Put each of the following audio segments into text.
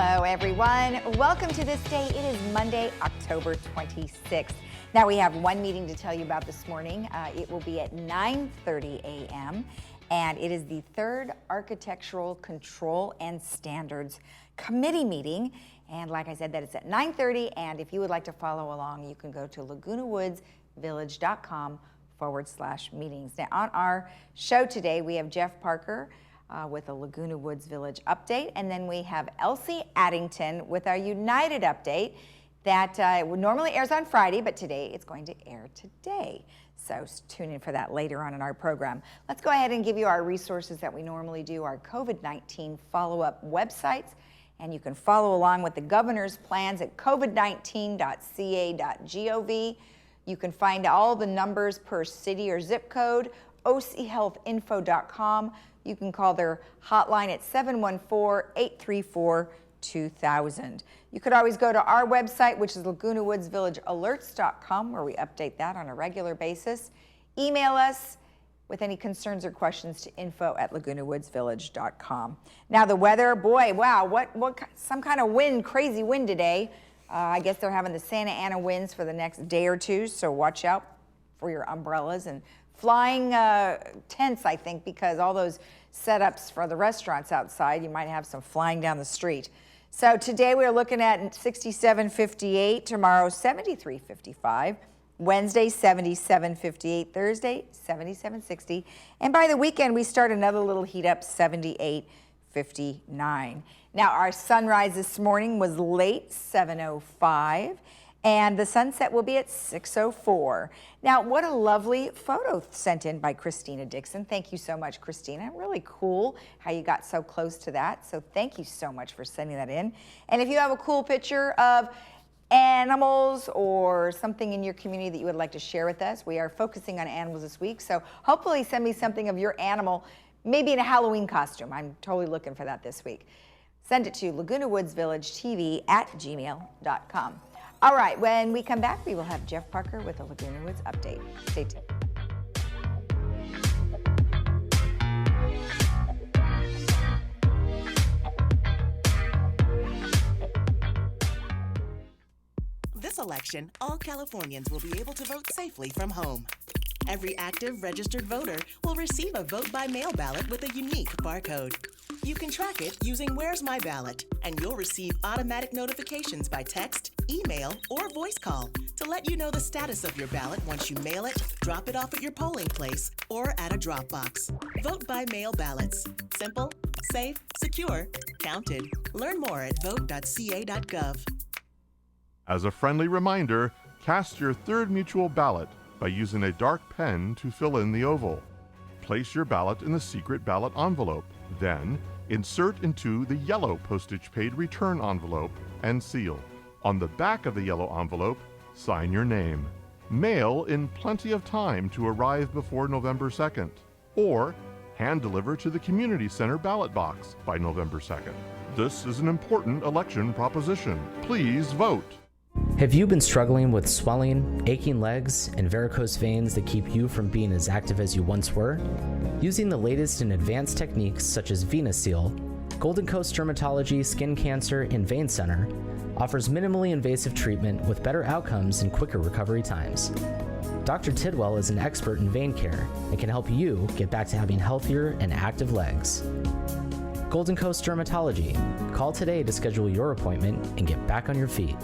Hello, everyone. Welcome to This Day. It is Monday, October 26th. Now, we have one meeting to tell you about this morning. It will be at 9:30 a.m., and it is the third Architectural Control and Standards Committee meeting. And like I said, that is at 9:30, and if you would like to follow along, you can go to lagunawoodsvillage.com/meetings. Now, on our show today, we have Jeff Parker with a Laguna Woods Village update, and then we have Elsie Addington with our United update that normally airs on Friday, but today it's going to air today. So tune in for that later on in our program. Let's go ahead and give you our resources that we normally do, our COVID-19 follow-up websites, and you can follow along with the governor's plans at covid19.ca.gov. You can find all the numbers per city or zip code, ochealthinfo.com. You can call their hotline at 714-834-2000. You could always go to our website, which is lagunawoodsvillagealerts.com, where we update that on a regular basis. Email us with any concerns or questions to info@lagunawoodsvillage.com. Now the weather, boy, wow, what some kind of wind, crazy wind today. I guess they're having the Santa Ana winds for the next day or two, so watch out for your umbrellas and flying tents, I think, because all those setups for the restaurants outside, you might have some flying down the street. So today we're looking at 67.58, tomorrow 73.55, Wednesday 77.58, Thursday 77.60, and by the weekend we start another little heat up, 78.59. Now our sunrise this morning was late, 7:05. And the sunset will be at 6:04. Now, what a lovely photo sent in by Christina Dixon. Thank you so much, Christina. Really cool how you got so close to that. So thank you so much for sending that in. And if you have a cool picture of animals or something in your community that you would like to share with us, we are focusing on animals this week. So hopefully send me something of your animal, maybe in a Halloween costume. I'm totally looking for that this week. Send it to lagunawoodsvillagetv@gmail.com. All right, when we come back, we will have Jeff Parker with a Laguna Woods update. Stay tuned. This election, all Californians will be able to vote safely from home. Every active registered voter will receive a vote-by-mail ballot with a unique barcode. You can track it using Where's My Ballot, and you'll receive automatic notifications by text, email, or voice call to let you know the status of your ballot once you mail it, drop it off at your polling place, or at a drop box. Vote-by-mail ballots. Simple, safe, secure, counted. Learn more at vote.ca.gov. As a friendly reminder, cast your third mutual ballot by using a dark pen to fill in the oval. Place your ballot in the secret ballot envelope. Then, insert into the yellow postage-paid return envelope and seal. On the back of the yellow envelope, sign your name. Mail in plenty of time to arrive before November 2nd. Or hand deliver to the community center ballot box by November 2nd. This is an important election proposition. Please vote. Have you been struggling with swelling, aching legs, and varicose veins that keep you from being as active as you once were? Using the latest in advanced techniques such as VenaSeal, Golden Coast Dermatology Skin Cancer and Vein Center offers minimally invasive treatment with better outcomes and quicker recovery times. Dr. Tidwell is an expert in vein care and can help you get back to having healthier and active legs. Golden Coast Dermatology. Call today to schedule your appointment and get back on your feet.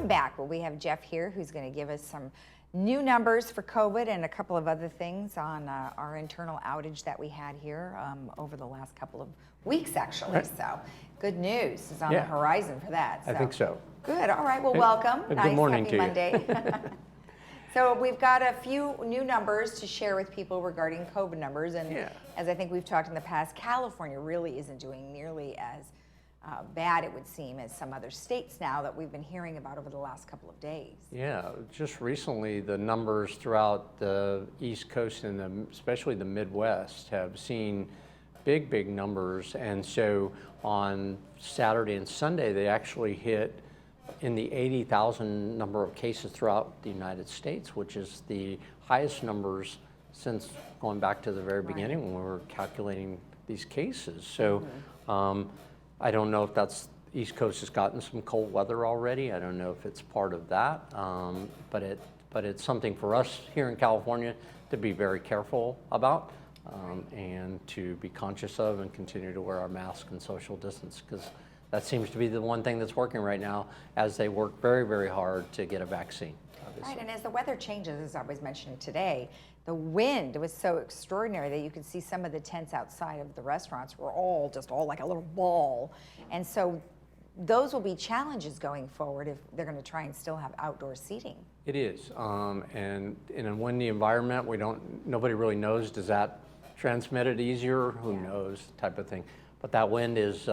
Back where we have Jeff here who's going to give us some new numbers for COVID and a couple of other things on our internal outage that we had here over the last couple of weeks, actually. Right. So good news is on the horizon for that. I think so. Good. All right. Well, welcome. Good nice. morning Happy to Monday. So we've got a few new numbers to share with people regarding COVID numbers. And as I think we've talked in the past, California really isn't doing nearly as bad, it would seem, as some other states now that we've been hearing about over the last couple of days. Yeah, just recently the numbers throughout the East Coast and especially the Midwest have seen big numbers. And so on Saturday and Sunday, they actually hit in the 80,000 number of cases throughout the United States, which is the highest numbers since going back to the very beginning when we were calculating these cases. So I don't know if that's, East Coast has gotten some cold weather already. I don't know if it's part of that, but it's something for us here in California to be very careful about and to be conscious of and continue to wear our mask and social distance, because that seems to be the one thing that's working right now as they work very hard to get a vaccine. Obviously. Right, and as the weather changes, as I was mentioning today, the wind was so extraordinary that you could see some of the tents outside of the restaurants were all like a little ball. And so those will be challenges going forward if they're going to try and still have outdoor seating. It is, and in a windy environment, nobody really knows, does that transmit it easier? Who knows, type of thing. But that wind is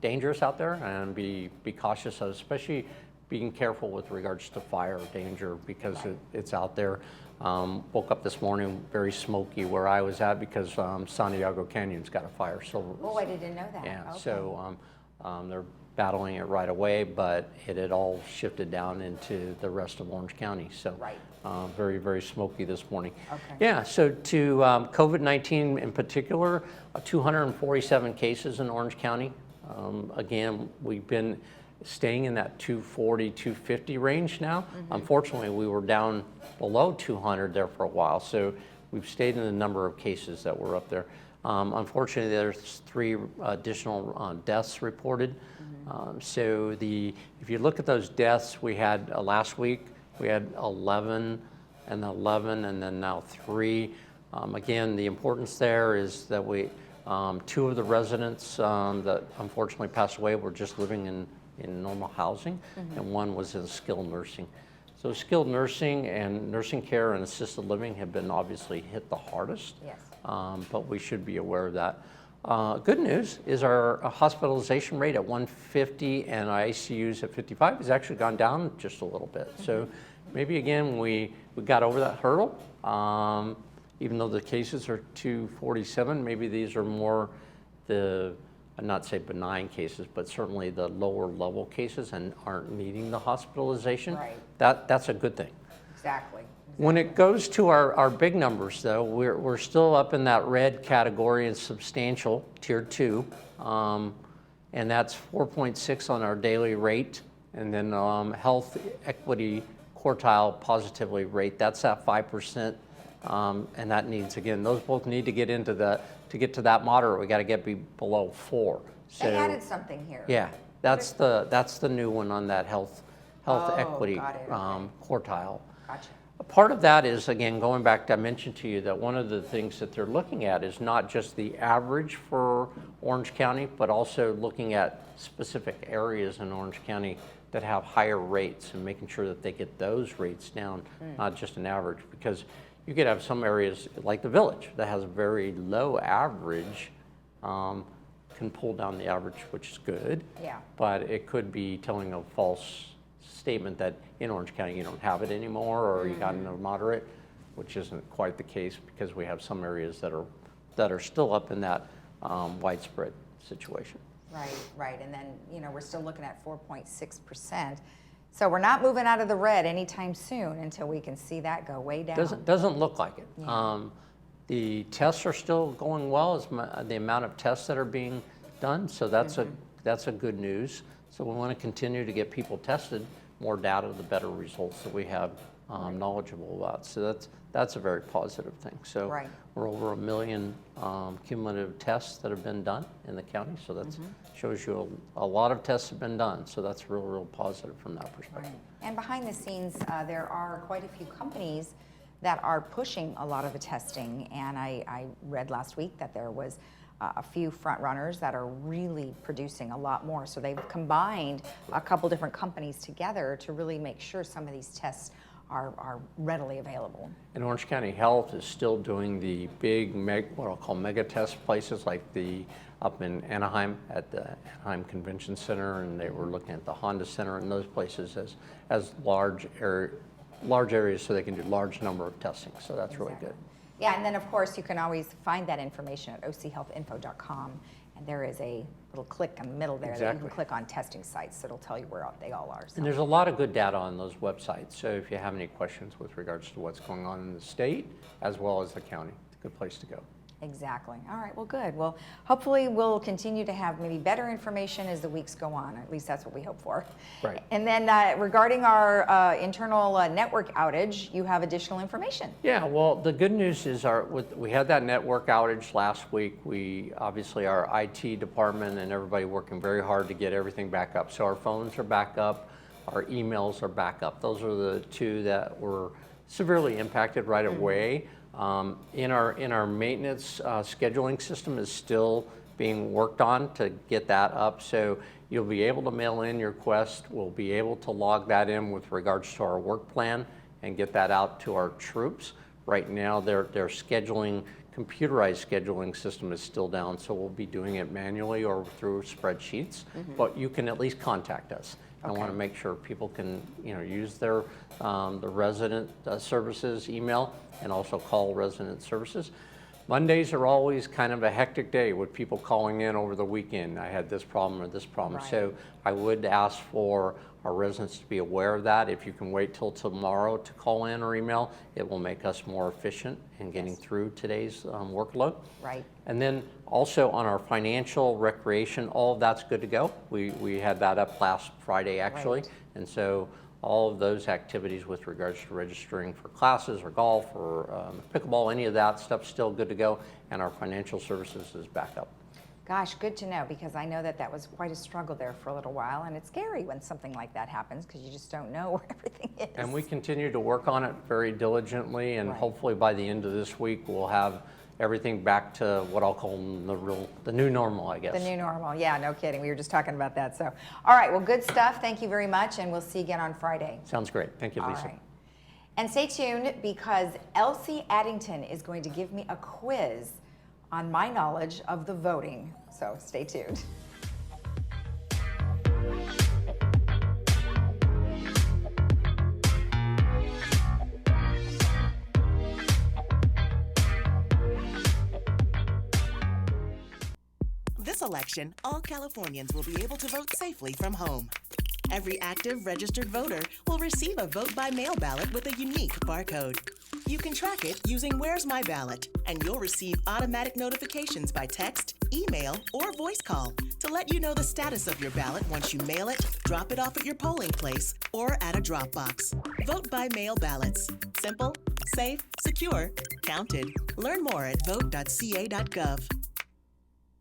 dangerous out there, and be cautious of, especially being careful with regards to fire danger, because it's out there. Woke up this morning very smoky where I was at because Santiago Canyon's got a fire. So, oh, I didn't know that. Yeah, okay. So they're battling it right away, but it had all shifted down into the rest of Orange County. So very smoky this morning. Okay. Yeah, so to COVID-19 in particular, 247 cases in Orange County. Again, we've been staying in that 240, 250 range now. Unfortunately, we were down below 200 there for a while, so we've stayed in the number of cases that were up there. Unfortunately, there's 3 additional deaths reported. So if you look at those deaths, we had last week, we had 11 and 11, and then now 3. Again, the importance there is that 2 of the residents that unfortunately passed away were just living in normal housing, and 1 was in skilled nursing. So skilled nursing and nursing care and assisted living have been obviously hit the hardest. Yes. But we should be aware of that. Good news is our hospitalization rate at 150 and ICUs at 55 has actually gone down just a little bit. So maybe again we got over that hurdle. Even though the cases are 247, maybe these are more I'd not say benign cases, but certainly the lower level cases and aren't needing the hospitalization. Right. That's a good thing. Exactly. When it goes to our big numbers, though, we're still up in that red category in substantial, tier 2, and that's 4.6 on our daily rate, and then health equity quartile positively rate, that's at 5%, and that needs, again, those both need to get into to get to that moderate, we got to get below 4. So, they added something here. Yeah, that's the new one on that health equity got it, okay. quartile. Gotcha. A part of that is, again, going back to, I mentioned to you that one of the things that they're looking at is not just the average for Orange County, but also looking at specific areas in Orange County that have higher rates and making sure that they get those rates down, not just an average, because you could have some areas like the Village that has a very low average, can pull down the average, which is good. Yeah. But it could be telling a false statement that in Orange County you don't have it anymore, or you got a moderate, which isn't quite the case, because we have some areas that are still up in that widespread situation. Right, and then we're still looking at 4.6%. So we're not moving out of the red anytime soon until we can see that go way down. Doesn't look like it. Yeah. The tests are still going well, as the amount of tests that are being done. So that's a good news. So we want to continue to get people tested. More data, the better results that we have knowledgeable about. So that's a very positive thing. So we're over 1 million cumulative tests that have been done in the county. So that shows you a lot of tests have been done. So that's real positive from that perspective. Right. And behind the scenes, there are quite a few companies that are pushing a lot of the testing. And I read last week that there was a few front runners that are really producing a lot more. So they've combined a couple different companies together to really make sure some of these tests are readily available. And Orange County Health is still doing the big, what I'll call mega test places, like up in Anaheim at the Anaheim Convention Center, and they were looking at the Honda Center and those places as large areas, so they can do large number of testing. So that's really good. Yeah, and then of course you can always find that information at ochealthinfo.com, and there is a little click in the middle there that you Exactly. can click on testing sites, so it'll tell you where they all are. So. And there's a lot of good data on those websites. So if you have any questions with regards to what's going on in the state as well as the county, it's a good place to go. Exactly. All right, well, good. Well, hopefully we'll continue to have maybe better information as the weeks go on. At least that's what we hope for. Right. And then regarding our internal network outage, you have additional information. Yeah, well, the good news is we had that network outage last week. We obviously, our IT department and everybody working very hard to get everything back up. So our phones are back up, our emails are back up. Those are the two that were severely impacted right away. In our maintenance scheduling system is still being worked on to get that up. So you'll be able to mail in your request. We'll be able to log that in with regards to our work plan and get that out to our troops. Right now, their computerized scheduling system is still down, so we'll be doing it manually or through spreadsheets. But you can at least contact us. I want to make sure people can, use their the resident services email and also call resident services. Mondays are always kind of a hectic day with people calling in over the weekend. I had this problem or this problem. Right. So I would ask for our residents to be aware of that. If you can wait till tomorrow to call in or email, it will make us more efficient in getting through today's workload. Right. And then also on our financial recreation, all of that's good to go. We had that up last Friday actually. Right. And so all of those activities with regards to registering for classes or golf or pickleball, any of that stuff's still good to go. And our financial services is back up. Gosh, good to know, because I know that was quite a struggle there for a little while, and it's scary when something like that happens because you just don't know where everything is. And we continue to work on it very diligently, and hopefully by the end of this week we'll have everything back to what I'll call the new normal, I guess. The new normal, yeah, no kidding. We were just talking about that. So, all right, well, good stuff. Thank you very much, and we'll see you again on Friday. Sounds great. Thank you, Lisa. All right. And stay tuned, because Elsie Addington is going to give me a quiz on my knowledge of the voting. So stay tuned. This election, all Californians will be able to vote safely from home. Every active registered voter will receive a vote-by-mail ballot with a unique barcode. You can track it using Where's My Ballot, and you'll receive automatic notifications by text, email, or voice call to let you know the status of your ballot once you mail it, drop it off at your polling place, or at a drop box. Vote-by-mail ballots. Simple, safe, secure, counted. Learn more at vote.ca.gov.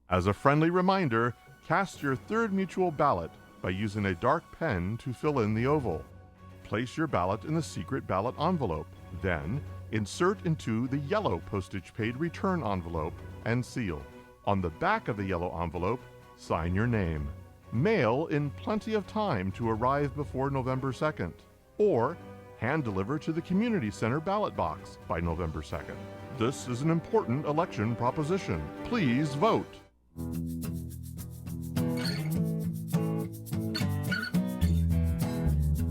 As a friendly reminder, cast your third mutual ballot by using a dark pen to fill in the oval. Place your ballot in the secret ballot envelope. Then, insert into the yellow postage-paid return envelope and seal. On the back of the yellow envelope, sign your name. Mail in plenty of time to arrive before November 2nd. Or hand deliver to the community center ballot box by November 2nd. This is an important election proposition. Please vote.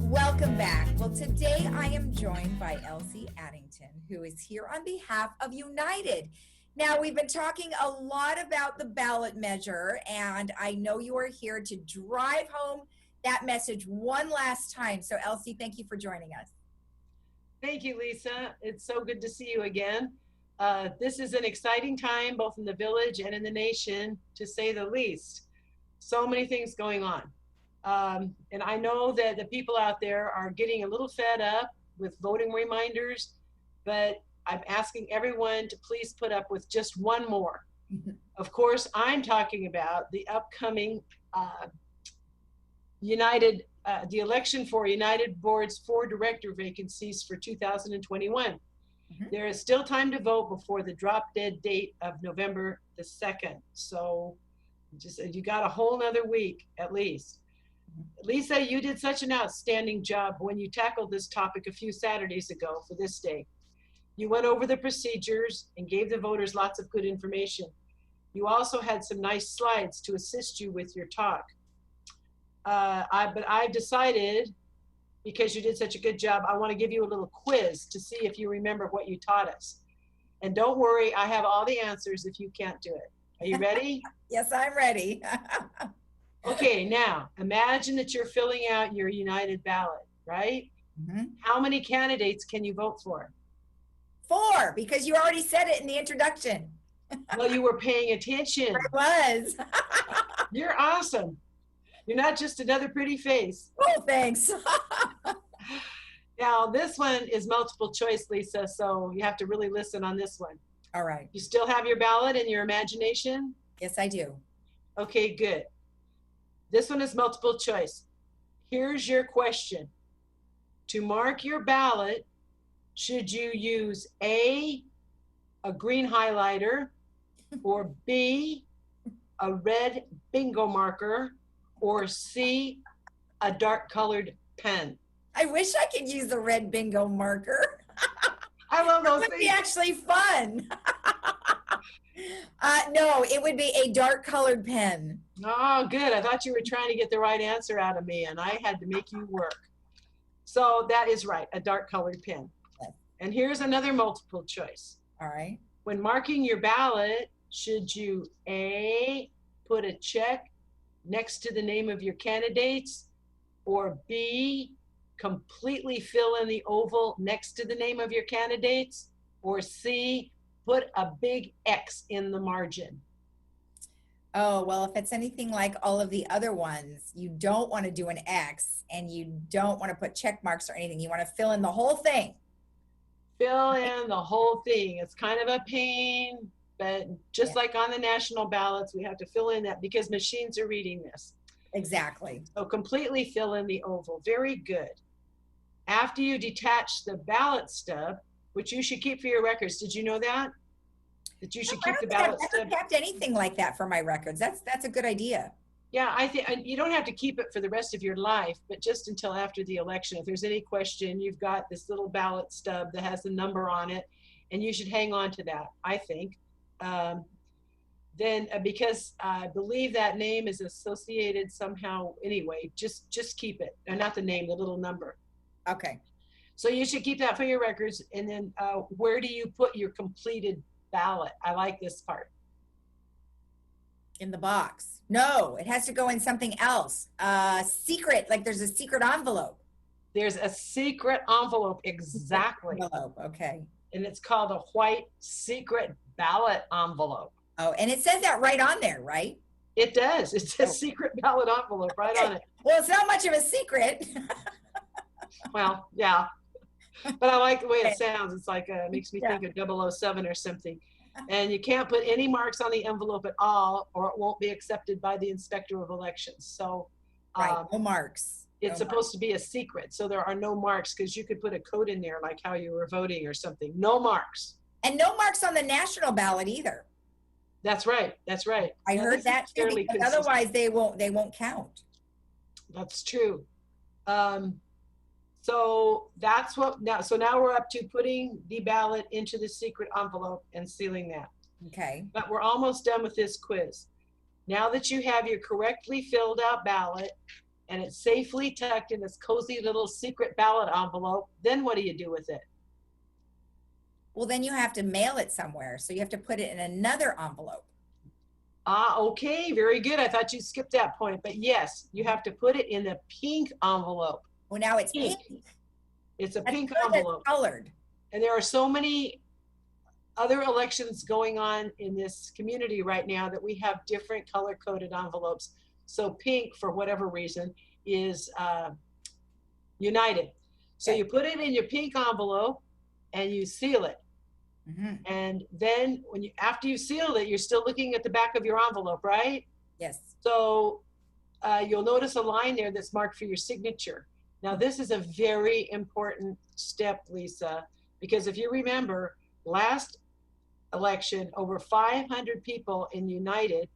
Welcome back. Well, today I am joined by Elsie Addington, who is here on behalf of United. Now, we've been talking a lot about the ballot measure, and I know you are here to drive home that message one last time. So, Elsie, thank you for joining us. Thank you, Lisa. It's so good to see you again. This is an exciting time, both in the village and in the nation, to say the least. So many things going on. And I know that the people out there are getting a little fed up with voting reminders, but I'm asking everyone to please put up with just one more. Of course, I'm talking about the upcoming the election for United Board's 4 director vacancies for 2021. There is still time to vote before the drop dead date of November the 2nd. So you got a whole nother week at least. Lisa, you did such an outstanding job when you tackled this topic a few Saturdays ago for this day. You went over the procedures and gave the voters lots of good information. You also had some nice slides to assist you with your talk. But I've decided, because you did such a good job, I want to give you a little quiz to see if you remember what you taught us. And don't worry, I have all the answers if you can't do it. Are you ready? Yes, I'm ready. Okay, now imagine that you're filling out your United ballot, right? Mhm. How many candidates can you vote for? 4, because you already said it in the introduction. Well, you were paying attention. I was. You're awesome. You're not just another pretty face. Oh, thanks. Now, this one is multiple choice, Lisa, so you have to really listen on this one. All right. You still have your ballot and your imagination? Yes, I do. Okay, good. This one is multiple choice. Here's your question. To mark your ballot, should you use A, a green highlighter, or B, a red bingo marker, or C, a dark colored pen? I wish I could use the red bingo marker. I love That those would be things. actually fun. No, it would be a dark colored pen. Oh, good. I thought you were trying to get the right answer out of me, and I had to make you work. So that is right, a dark colored pen. Yes. And here's another multiple choice. All right. When marking your ballot, should you A, put a check next to the name of your candidates, or B, completely fill in the oval next to the name of your candidates, or C, put a big X in the margin? Oh, well, if it's anything like all of the other ones, you don't want to do an X and you don't want to put check marks or anything. You want to fill in the whole thing. Fill in the whole thing. It's kind of a pain, but just like on the national ballots, we have to fill in that because machines are reading this. Exactly. So completely fill in the oval. Very good. After you detach the ballot stub, which you should keep for your records, did you know that? That you should I keep the don't think I've ballot ever stub? kept anything like that for my records. That's a good idea. Yeah, I think you don't have to keep it for the rest of your life, but just until after the election. If there's any question, you've got this little ballot stub that has the number on it, and you should hang on to that, I think. Then because I believe that name is associated somehow anyway, just keep it. Not the name, the little number. Okay. So you should keep that for your records. And then where do you put your completed ballot? I like this part. In the box. No, it has to go in something else. Secret, like there's a secret envelope. There's a secret envelope, exactly. Envelope, okay. And it's called a white secret ballot envelope. Oh, and it says that right on there, right? It does. It says secret ballot envelope right on it. Well, it's not much of a secret. Well, yeah. But I like the way it sounds. It's like, makes me think of 007 or something. And you can't put any marks on the envelope at all, or it won't be accepted by the inspector of elections. So Right, no marks. it's supposed to be a secret. So there are no marks, because you could put a code in there like how you were voting or something. No marks. And no marks on the national ballot either. That's right. That's right. I Now, heard this that is too, fairly because consistent. otherwise they won't count. That's true. So that's what now. So now we're up to putting the ballot into the secret envelope and sealing that. Okay. But we're almost done with this quiz. Now that you have your correctly filled out ballot and it's safely tucked in this cozy little secret ballot envelope, then what do you do with it? Well, then you have to mail it somewhere. So you have to put it in another envelope. Okay, very good. I thought you skipped that point, but yes, you have to put it in the pink envelope. Well, now it's Pink. pink. It's a That's pink good that it's envelope. colored. And there are so many other elections going on in this community right now that we have different color coded envelopes. So pink, for whatever reason, is United. So Okay. you put it in your pink envelope and you seal it. Mhm. And then after you sealed it, you're still looking at the back of your envelope, right? Yes. So you'll notice a line there that's marked for your signature. Now, this is a very important step, Lisa, because if you remember, last election, over 500 people in United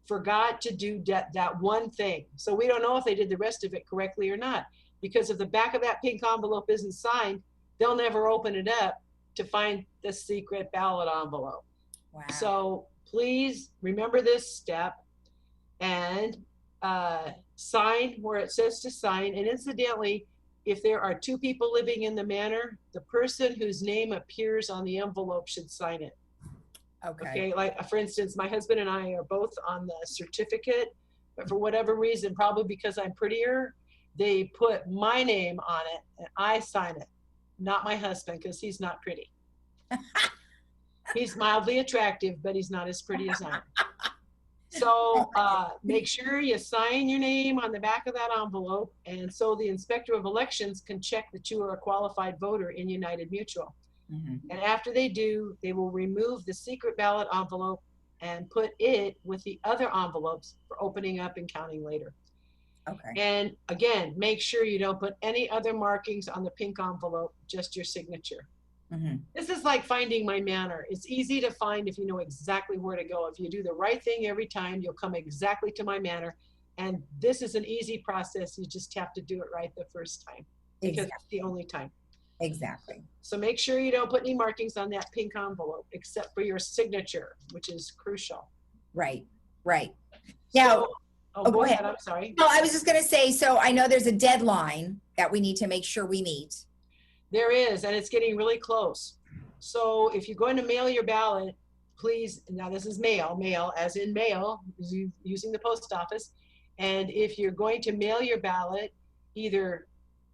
forgot to do that one thing. So we don't know if they did the rest of it correctly or not, because if the back of that pink envelope isn't signed, they'll never open it up to find the secret ballot envelope. Wow. So please remember this step and sign where it says to sign. And incidentally, if there are two people living in the manor, the person whose name appears on the envelope should sign it. Okay, like for instance, my husband and I are both on the certificate, but for whatever reason, probably because I'm prettier, they put my name on it and I sign it, not my husband, because he's not pretty. He's mildly attractive, but he's not as pretty as I am. So make sure you sign your name on the back of that envelope, and so the Inspector of Elections can check that you are a qualified voter in United Mutual. And after they do, they will remove the secret ballot envelope and put it with the other envelopes for opening up and counting later. Okay. And again, make sure you don't put any other markings on the pink envelope, just your signature. This is like finding my manor. It's easy to find if you know exactly where to go. If you do the right thing every time, you'll come exactly to my manor. And this is an easy process. You just have to do it right the first time, because it's the only time. Exactly. So make sure you don't put any markings on that pink envelope except for your signature, which is crucial. Right. Now, go ahead. I'm sorry. No, I was just going to say, so I know there's a deadline that we need to make sure we meet. There is, and it's getting really close. So if you're going to mail your ballot, please, now this is mail as in mail, using the post office. And if you're going to mail your ballot, either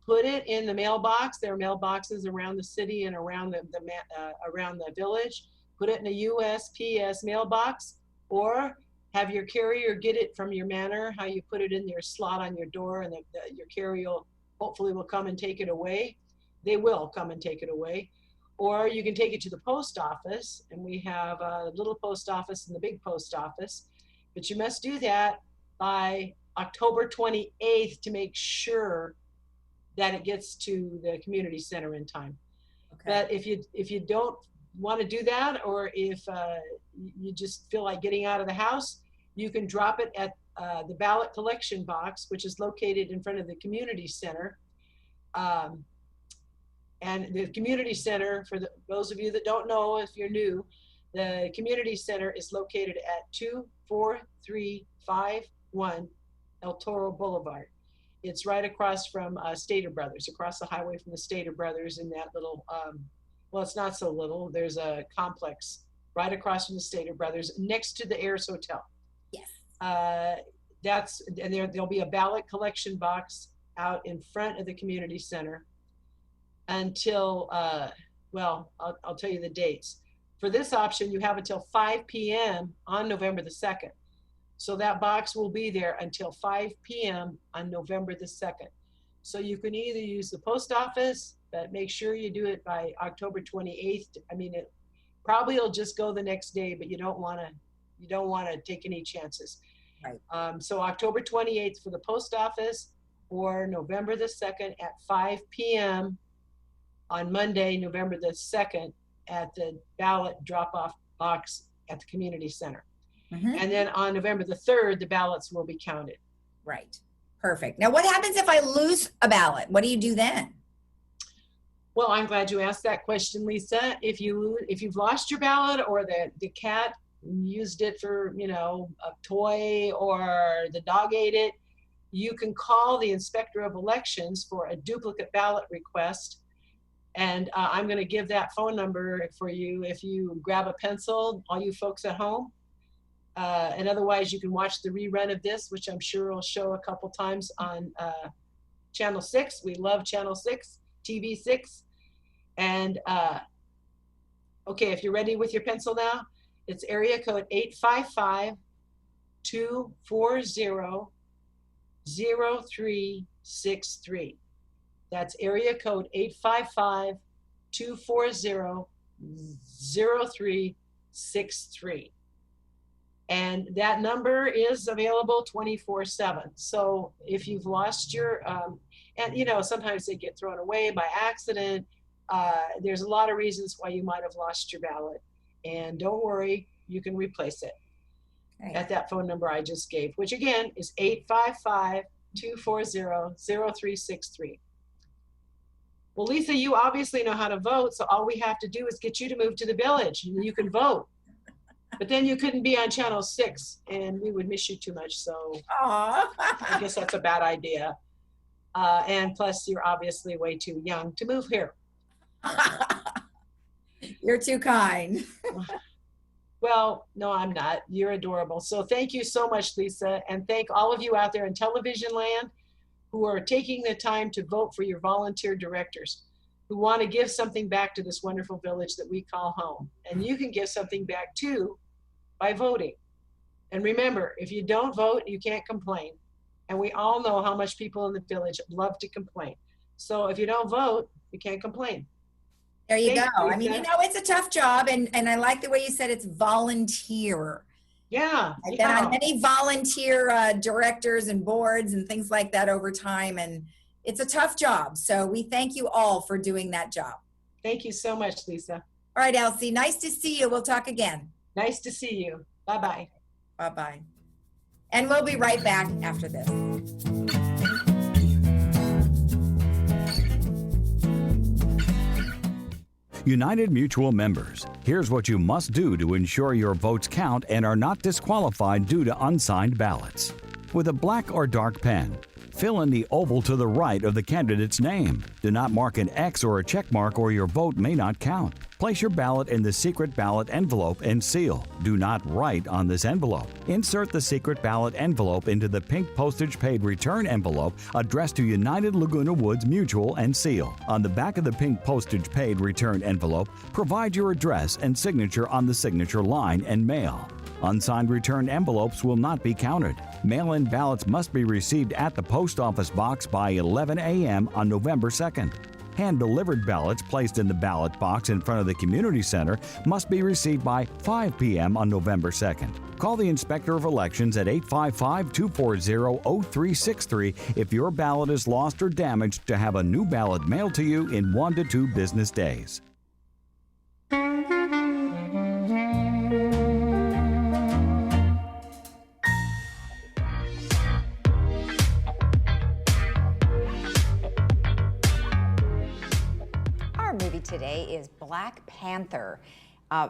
put it in the mailbox. There are mailboxes around the city and around the village. Put it in a USPS mailbox, or have your carrier get it from your manor, how you put it in your slot on your door, and your carrier hopefully will come and take it away. They will come and take it away. Or you can take it to the post office, and we have a little post office and the big post office. But you must do that by October 28th to make sure that it gets to the community center in time. Okay. But if you don't want to do that, or if you just feel like getting out of the house, you can drop it at the ballot collection box, which is located in front of the community center. And the community center, for those of you that don't know, if you're new, the community center is located at 24351 El Toro Boulevard. It's right across from Stater Brothers, across the highway from the Stater Brothers, in that little, well, it's not so little. There's a complex right across from the Stater Brothers, next to the Ayers Hotel. Yes. And there'll be a ballot collection box out in front of the community center until, well, I'll tell you the dates. For this option, you have until 5 p.m. on November the 2nd. So that box will be there until 5 p.m. on November the 2nd. So you can either use the post office, but make sure you do it by October 28th. I mean, it probably will just go the next day, but you don't want to take any chances. Right. So October 28th for the post office, or November the 2nd at 5 p.m. on Monday, November the 2nd, at the ballot drop-off box at the community center. And then on November the 3rd, the ballots will be counted. Right. Perfect. Now, what happens if I lose a ballot? What do you do then? Well, I'm glad you asked that question, Lisa. If you've lost your ballot, or the cat used it for, a toy, or the dog ate it, you can call the Inspector of Elections for a duplicate ballot request. And I'm going to give that phone number for you if you grab a pencil, all you folks at home. And otherwise, you can watch the rerun of this, which I'm sure will show a couple times on Channel 6. We love Channel 6, TV 6. And okay, if you're ready with your pencil now, it's area code 855-240-0363. That's area code 855-240-0363. And that number is available 24/7. So if you've lost your, and sometimes they get thrown away by accident. There's a lot of reasons why you might have lost your ballot. And don't worry, you can replace it at that phone number I just gave, which again is 855-240-0363. Well, Lisa, you obviously know how to vote, so all we have to do is get you to move to the village and you can vote. But then you couldn't be on Channel 6 and we would miss you too much, so I guess that's a bad idea. And plus, you're obviously way too young to move here. You're too kind. Well, no, I'm not. You're adorable. So thank you so much, Lisa. And thank all of you out there in television land who are taking the time to vote for your volunteer directors, who want to give something back to this wonderful village that we call home. And you can give something back too by voting. And remember, if you don't vote, you can't complain. And we all know how much people in the village love to complain. So if you don't vote, you can't complain. There you Thank go. you, I mean, Lisa. it's a tough job, and I like the way you said it's volunteer. Yeah. I've been on many volunteer directors and boards and things like that over time, and it's a tough job. So we thank you all for doing that job. Thank you so much, Lisa. All right, Elsie, nice to see you. We'll talk again. Nice to see you. Bye-bye. Bye-bye. And we'll be right back after this. United Mutual members, here's what you must do to ensure your votes count and are not disqualified due to unsigned ballots. With a black or dark pen, fill in the oval to the right of the candidate's name. Do not mark an X or a check mark or your vote may not count. Place your ballot in the secret ballot envelope and seal. Do not write on this envelope. Insert the secret ballot envelope into the pink postage paid return envelope addressed to United Laguna Woods Mutual and seal. On the back of the pink postage paid return envelope, provide your address and signature on the signature line and mail. Unsigned return envelopes will not be counted. Mail-in ballots must be received at the post office box by 11 a.m. on November 2nd. Hand-delivered ballots placed in the ballot box in front of the community center must be received by 5 p.m. on November 2nd. Call the Inspector of Elections at 855-240-0363 if your ballot is lost or damaged to have a new ballot mailed to you in 1 to 2 business days. Today is Black Panther,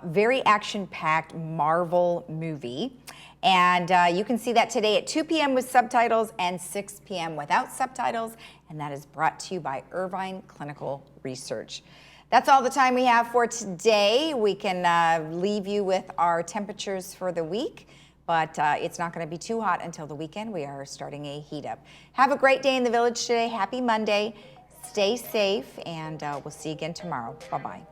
very action-packed Marvel movie. And you can see that today at 2 p.m. with subtitles and 6 p.m. without subtitles. And that is brought to you by Irvine Clinical Research. That's all the time we have for today. We can leave you with our temperatures for the week, but it's not going to be too hot until the weekend. We are starting a heat up. Have a great day in the village today. Happy Monday. Stay safe, and we'll see you again tomorrow. Bye-bye.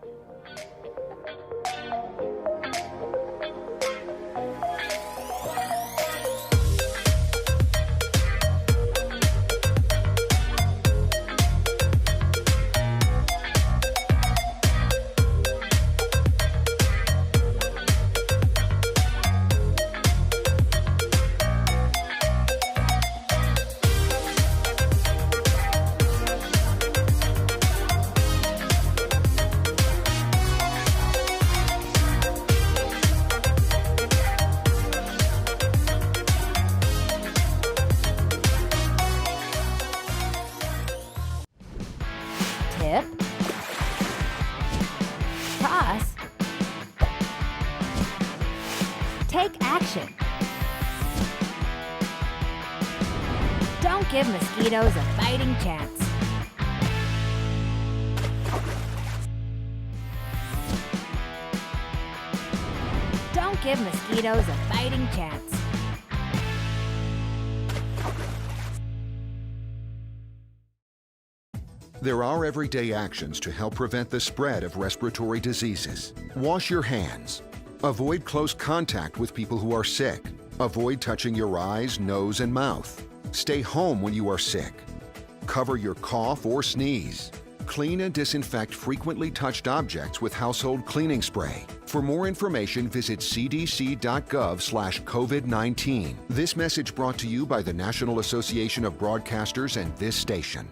Tip, toss, take action. Don't give mosquitoes a fighting chance. Don't give mosquitoes a fighting chance. There are everyday actions to help prevent the spread of respiratory diseases. Wash your hands. Avoid close contact with people who are sick. Avoid touching your eyes, nose, and mouth. Stay home when you are sick. Cover your cough or sneeze. Clean and disinfect frequently touched objects with household cleaning spray. For more information, visit cdc.gov/COVID-19. This message brought to you by the National Association of Broadcasters and this station.